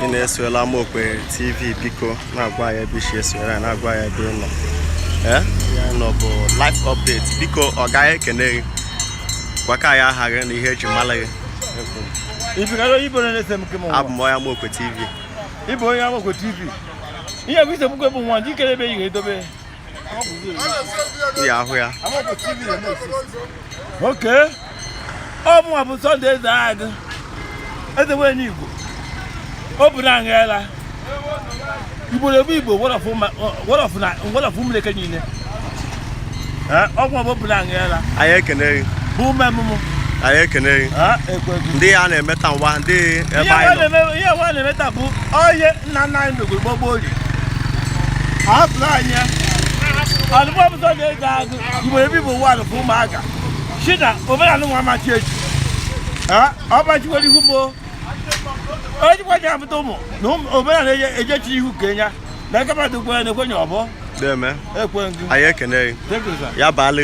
Inesuela Mokwe TV biko na-agwa ya ebe isi esuela na-agwa ya ebe nọ. No bụ live update biko ọ gaghị ekene gwa ka ya aghaghị na ihe eji mara gị. Abụ m onye Mokwe TV. Ibo onye Mokwe TV. Ihe bụ ise bukwe bụ nwa ndị kere ebe ị ga-edobe. Ya ahụ ya. Okay. Ọ mụ bụ Sunday eze agụ. Eze nwe Igbo. Obodoeze Igbo ebe Igbo what of umleke nyine ogwo Obodoeze Anyị ekene bụ memụ anyị ekene ndị a na-emeta nwa ndị ebe anyị nọ ihe nwa na-emeta bụ onye nna nna anyị megoro gbogbo ori hapụ anya ọdụmọ bụ Sunday eze agụ Igbo ebe Igbo ụwa bụ ụmụaka shida omenala nwa machi echi ọ gbachikwara ihu mo oji kwaje abụtụmụ na omenala ejechi ihu Kenya na ekabadụ kwe na ekwenye ọbọ deme anyị ekene ya baalị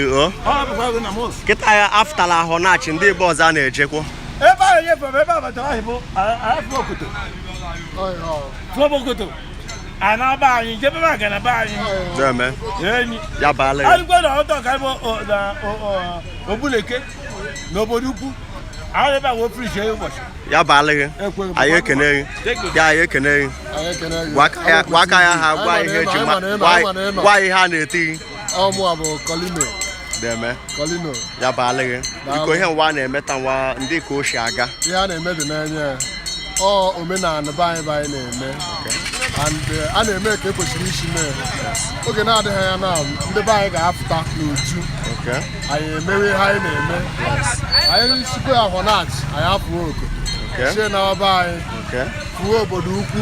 kịta ya aftala ahụ na-achị ndị ebe ọzọ a na-ejekwa ebe ahụ nyefere ebe abatara ahụ bụ Okoto a na-aba anyị jebe m aga na be anyị deme ya baalị alụkwe na ọtọ ka bụ Ogbuleke na Obodukwu ahụ ebe ahụ ofirishi ụbọchị ya baalị gị anyị ekene ya anyị ekene gwa aka ya ha gwa ihe eji gwa ihe a na-eti ọmụ bụ Colino deme Colino ya baalị gị biko ihe nwa na-emeta nwa ndị ka o si aga ihe a na-eme dị n'anya ọ omenala be anyị na-eme and a na-eme ka ekwesịrị isi mee oge na-adịghị anya na ndị be anyị ga-apụta n'uju anyị emewe ihe anyị na-eme anyị sikwa ahụ na-achị anyị apụọ Okoto sie na ọba anyị fuo Obodukwu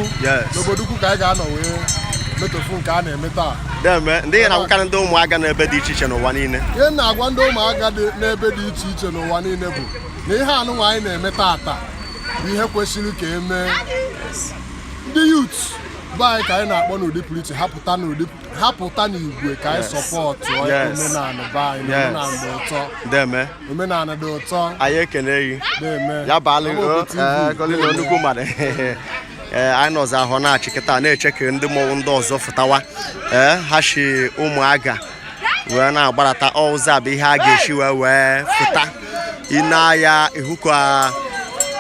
n'Obodukwu ka anyị ga-anọ wee metofu nke a na-eme taa ndị na-agwakarị ndị ụmụaka n'ebe dị iche iche n'ụwa niile ihe na-agwa ndị ụmụaka dị n'ebe dị iche iche n'ụwa niile bụ na ihe anụnwa anyị na-eme taata bụ ihe kwesịrị ka emee ndị youth be anyị ka anyị na-akpọ n'ụdị pụrụ iche hapụta n'igwe ka anyị sọpọtụ omenala be anyị omenala dị ụtọ anyị ekene gị ya baalị nnukwu mmadụ anyị nọzi ahụ na-achị kịta na-eche ka ndị mmọnwụ ndị ọzọ fụtawa ha si Umuaga wee na-agbarata ụzọ bụ ihe a ga-esi wee fụta ịna-aya ịhụkwa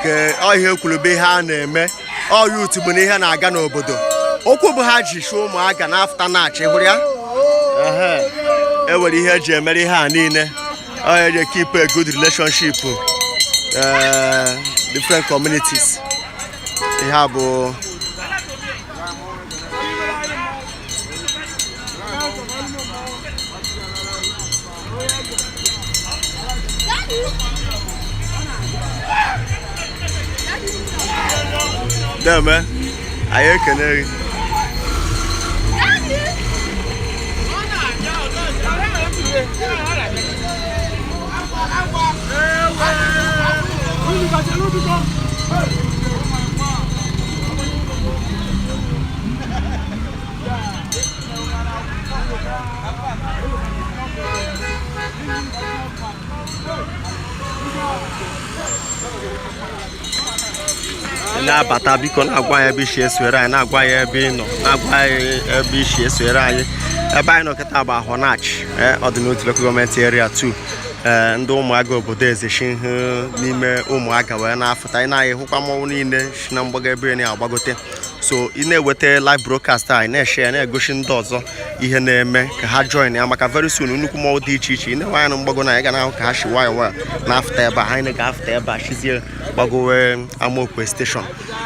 ka ihe ekwurube ihe a na-eme youth bụ na ihe na-aga n'obodo okwu bụ ha ji si Umuaga na-afụta na-achị hụrụ ya enwere ihe eji emere ihe a niile eji keep a good relationship different communities ihe a bụ deme anyị ekene gị na-abata biko na-agwa ya ebe isi eswere anyị na-agwa ya ebe ị nọ na-agwa ya ebe isi eswere anyị ebe anyị nọ kịta bụ ahụ na-achị ọdịnotu local gọọmenti area 2 ndị Umuaga Obodoeze shi n'ime Umuaga wee na-afụta anyị na-anyị hụkwa mmọnwụ niile si na mgbago ebe na-agbagote so ị na-eweta live broadcast anyị na-eshe ya na-egosi ndị ọzọ ihe na-eme ka ha join ya maka very soon nnukwu mmọnwụ dị iche iche ị na-enwe anya na mgbago na anyị ga na-ahụ ka ha shi nwayọ na-afụta ebe anyị ga-afụta ebe a chizie gbagowe Amokwe station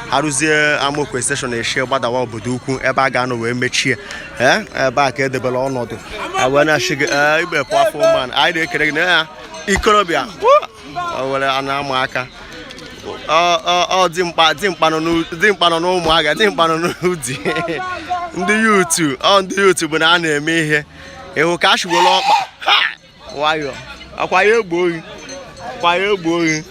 ha rụzie Amokwe station na-eshi gbadawa Obodukwu ebe a ga-anọ wee mechie ebe a ka edebere ọnọdụ wee na-achị gị igbepụ afọ man anyị na-ekere gị na ya ikorobịa were a na-ama aka dimkpa nọ n'Umuaga dimkpa nọ n'Udi ndị yutu bụ na a na-eme ihe ịhụ ka a shigbolo ọkpa nwayọ akwa ya egbo oyi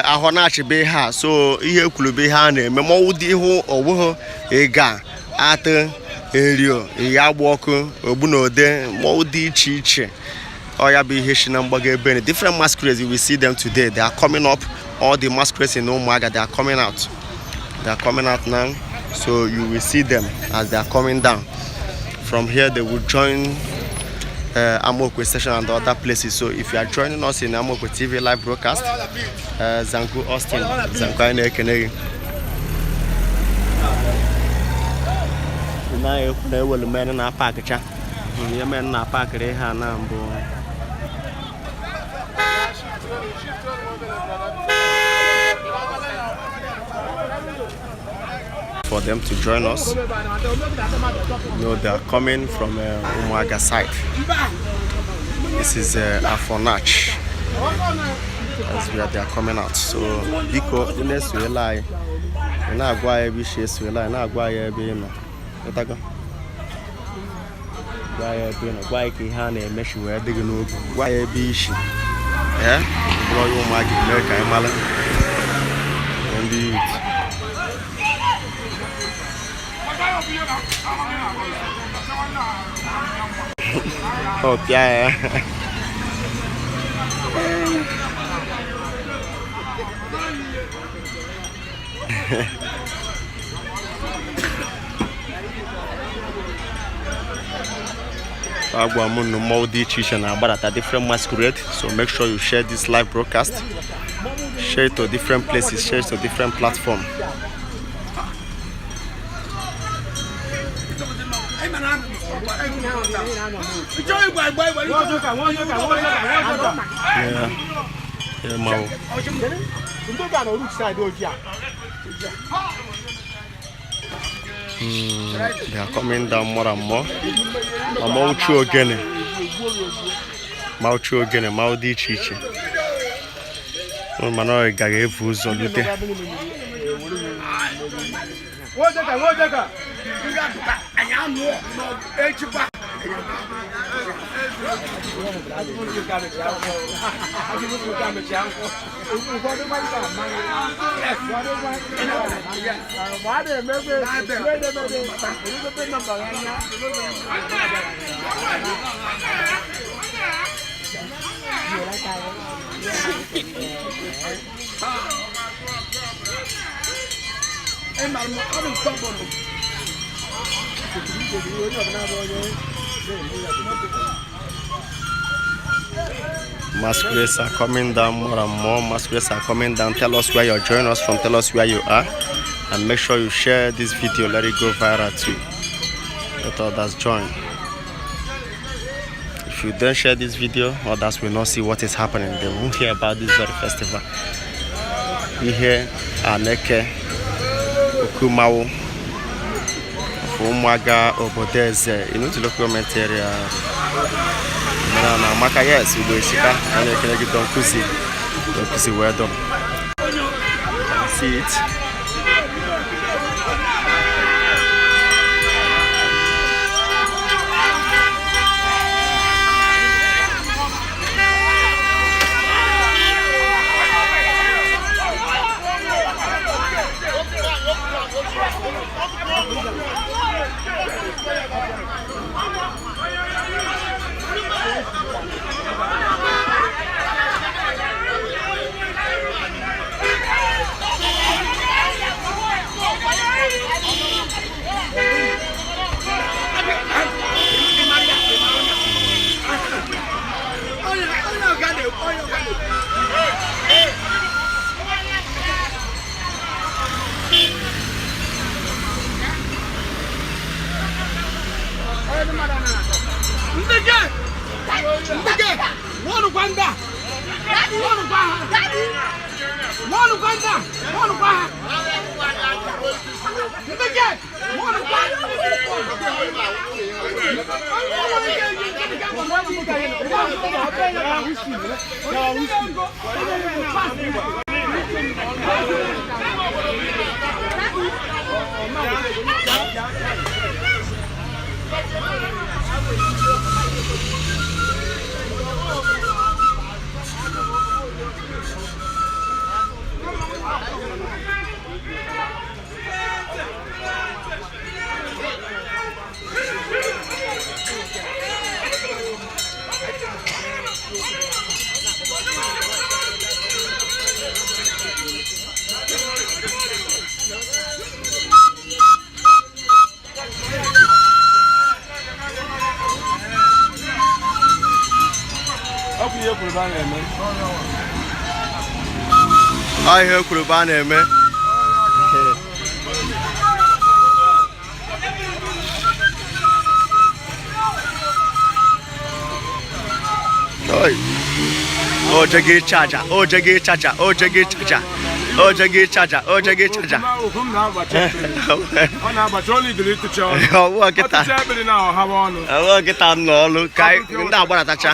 ahụ na-achịbe ha so ihe ekwurube ihe a na-eme mọnwụ dị ihu ọwụhụ ịga atụ Erio, Yaboku, Obunode, Modi Chiche, Oyabi Hishinam Bagabeni. Different masquerades, you will see them today. They are coming up. All the masquerades in Umuaga, they are coming out. They are coming out now. So you will see them as they are coming down. From here, they will join Aneke station and other places. So if you are joining us in Aneke TV live broadcast, Zanku Austin, Zanku Aneke. Now they will men in our package. You men in our package, for them to join us. You know, they are coming from Umuaga side. This is Afonach. That's where they are coming out. So, Biko, the next way lie. And I go every chase will lie. And I go every no. Let go. Why every no? Why can't I mesh where they go? Why every issue? Yeah? Boy, Umuaga, America, Mala. And the oh, yeah. About a different masquerade, so make sure you share this live broadcast, share it to different places, share it to different platforms. They are coming down more and more. Mauchu again. Mauchu again. Maudi chichi. Mano gagevu zolute. Masquerades are coming down more and more. Masquerades are coming down. Tell us where you're joining us from. Tell us where you are. And make sure you share this video. Let it go viral too. Let others join. If you don't share this video, others will not see what is happening. They won't hear about this very festival. We hear Aneke, Ukumawo, Umuaga, Obodoeze. You know to look comment area. Maka yes, we go Shika and you can get on Kusi well done. See it. I hear Kurubane, man. Oh, Jaggy Charger, oh, Jaggy Charger, oh, Jaggy Charger, oh, Jaggy Charger, oh, Jaggy Charger. Oh, what get that? I will get on no look. I don't want to touch.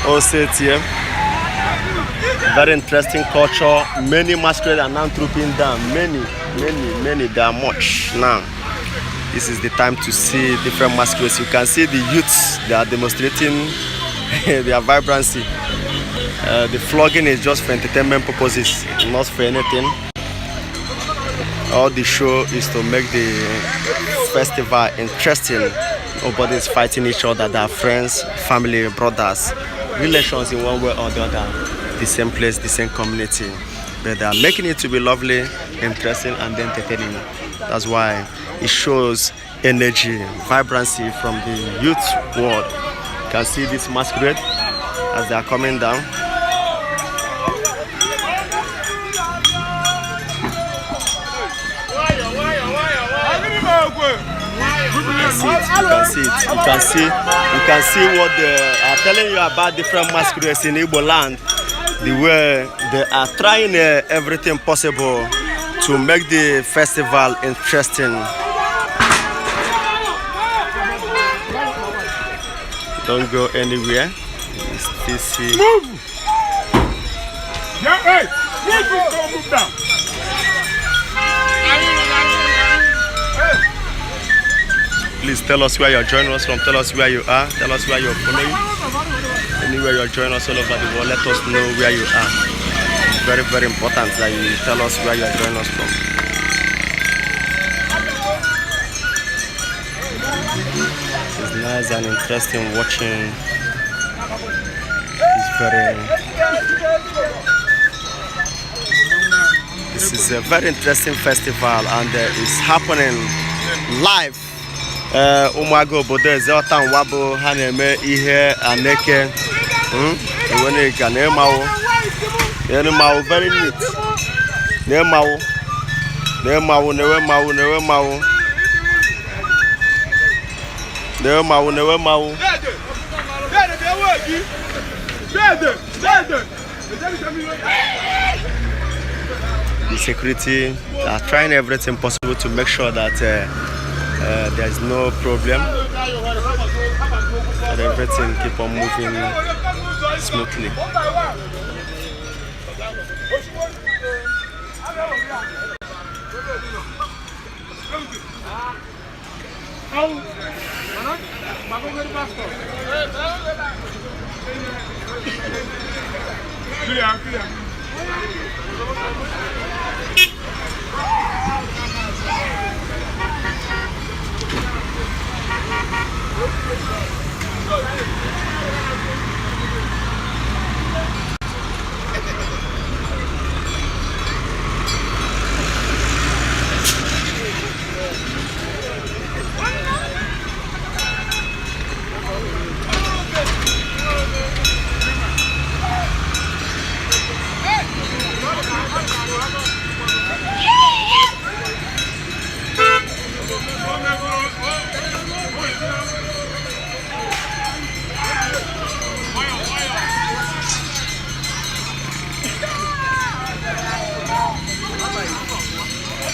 Ossetia, very interesting culture. Many masquerade are now trooping down. Many. There are much now. This is the time to see different masquerades. You can see the youths. They are demonstrating their vibrancy. The flogging is just for entertainment purposes, not for anything. All the show is to make the festival interesting. Nobody is fighting each other. They are friends, family, brothers, relations in one way or the other. The same place, the same community. But they are making it to be lovely, interesting, and entertaining. That's why it shows energy, vibrancy from the youth world. You can see this masquerade as they are coming down. You can see what they are telling you about different masquerades in Igbo land. The way they are trying everything possible to make the festival interesting. Don't go anywhere. You still see. Move! Yeah, hey! Move down! Please tell us where you're joining us from. Tell us where you are. Tell us where you're following. Anywhere you're joining us all over the world, let us know where you are. It's very, very important that you tell us where you're joining us from. It's nice and interesting watching. This is a very interesting festival, and it's happening live. Umuaga Obodoeze Otan Wabo Haneme Ihe Aneke. Eweneka Nemawo very neat. Nemawo. The security are trying everything possible to make sure that there is no problem, and everything keep on moving smoothly.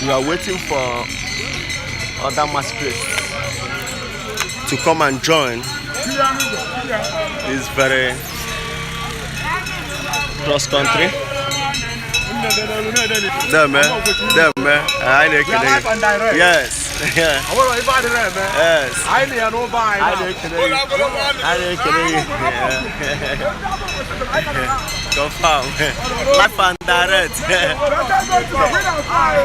We are waiting for other masquerades to come and join this very cross country. Them, man. I need to yes. Yes. I need to buy. Confirm. Life and direct.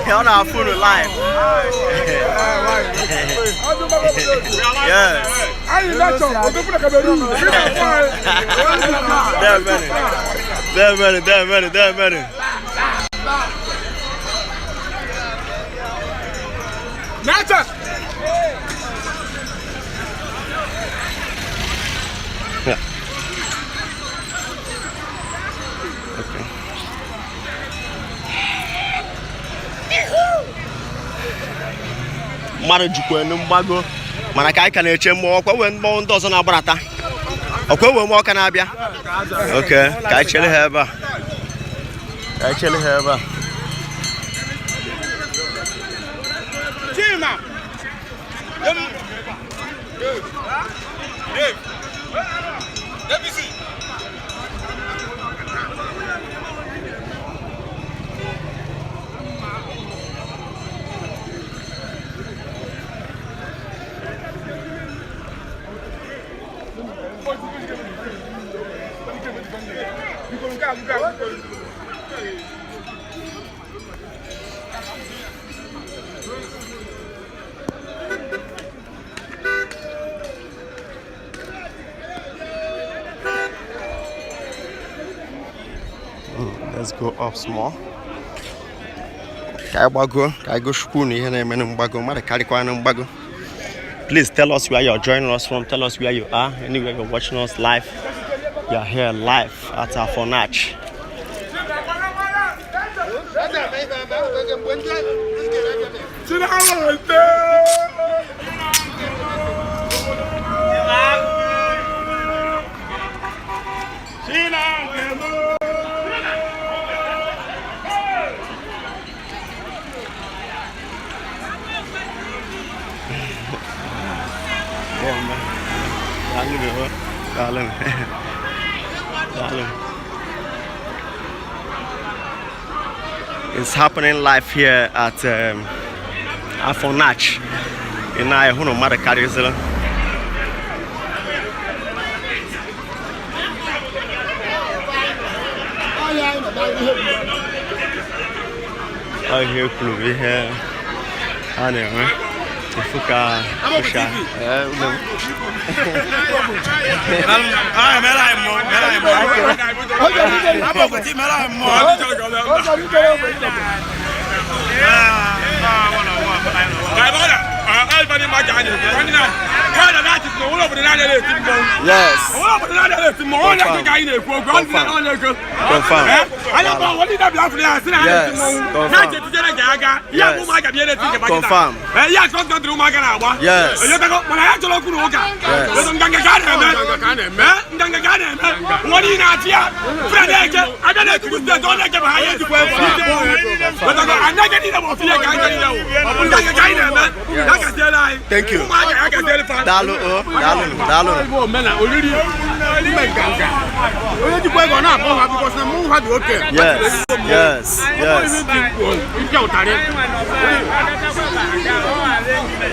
You're on our phone live. Yes. Damn. Nata. Yeah. Okay. Mara jukwa n'mgbago mana ka anyị ka na-eche mmụọ ọkwa wee mmụọ ndị ọzọ na-agbarata ọkwa wee mmụọ ka na-abịa okay ka anyị chere ha ebe a Chima. Dave. Let me see. Let's go up small. Please tell us where you're joining us from. Tell us where you are. Anywhere you're watching us live. You're here live at Afonach. It's happening live here at Afonach in Masquerade. I hear club here. Aneke. Fuka. Thank you. Yes.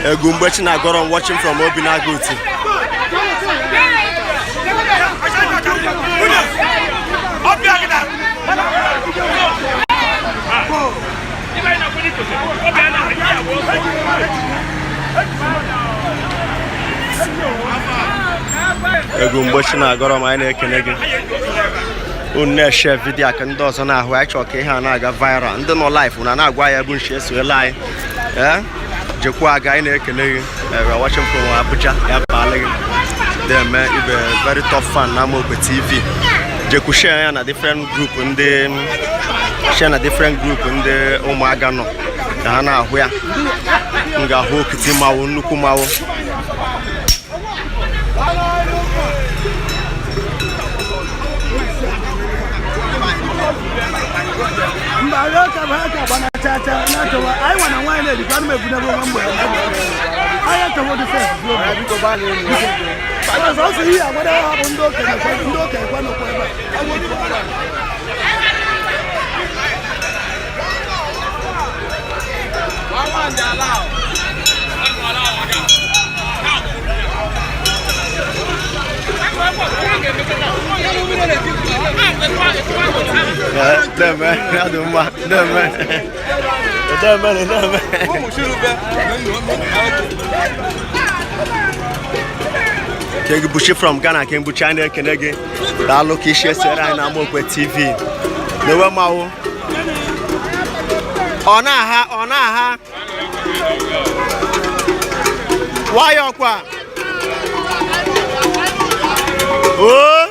Egumbechina got on watching from Obinaguti. Egumbechina got on Aneke. Unne share video can do so now watch okay ha na ga viral and no life una na agwa ya bu share so lie jekwa ga Aneke we are watching from Abuja them very tough fan na mo TV jeku share na different group in the Umuaga no ha na ahụ ya nga ho kiti mawo nnukwu mawo I want to wine it. You can't make good number. I have to hold the first. I was also here. What happened? King Bushi from Ghana, King Bushi Aneke. That location right now Amokwe TV. The way mau. Ona. Why okwa? Oh.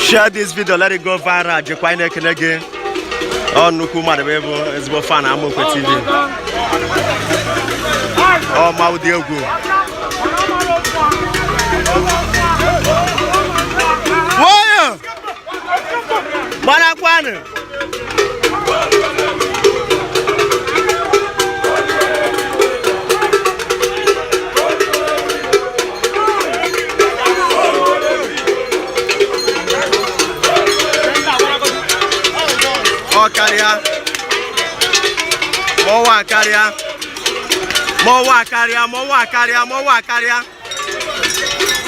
Share this video, let it go viral. Jekwa Aneke again. Oh, Nuku Madabebo is more fun. I'm Amokwe TV. Oh, Maudiego. Whoa! Manakwane. More carrier.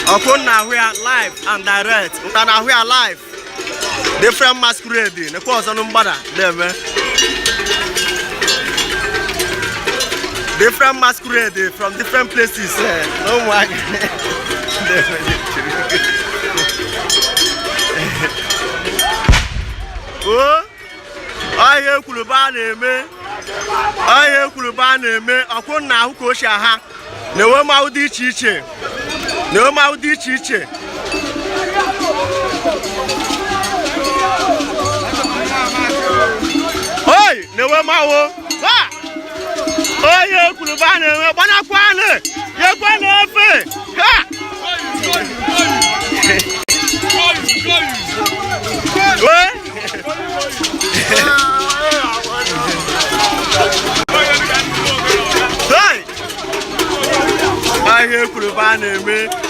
Upon now we are live and direct. Now we are live. Different masquerade. The course on Umbada. Different masquerade from different places. No one. Oh, I hear Kulubane me. I hear Kulubane me. Upon now who goes ha. No maudi chiche. No maudi chiche. Oi, no mawo. Ha. Oh, you Kulubane, Banakwane. You Banafe. Ha. I hear Kulubane me.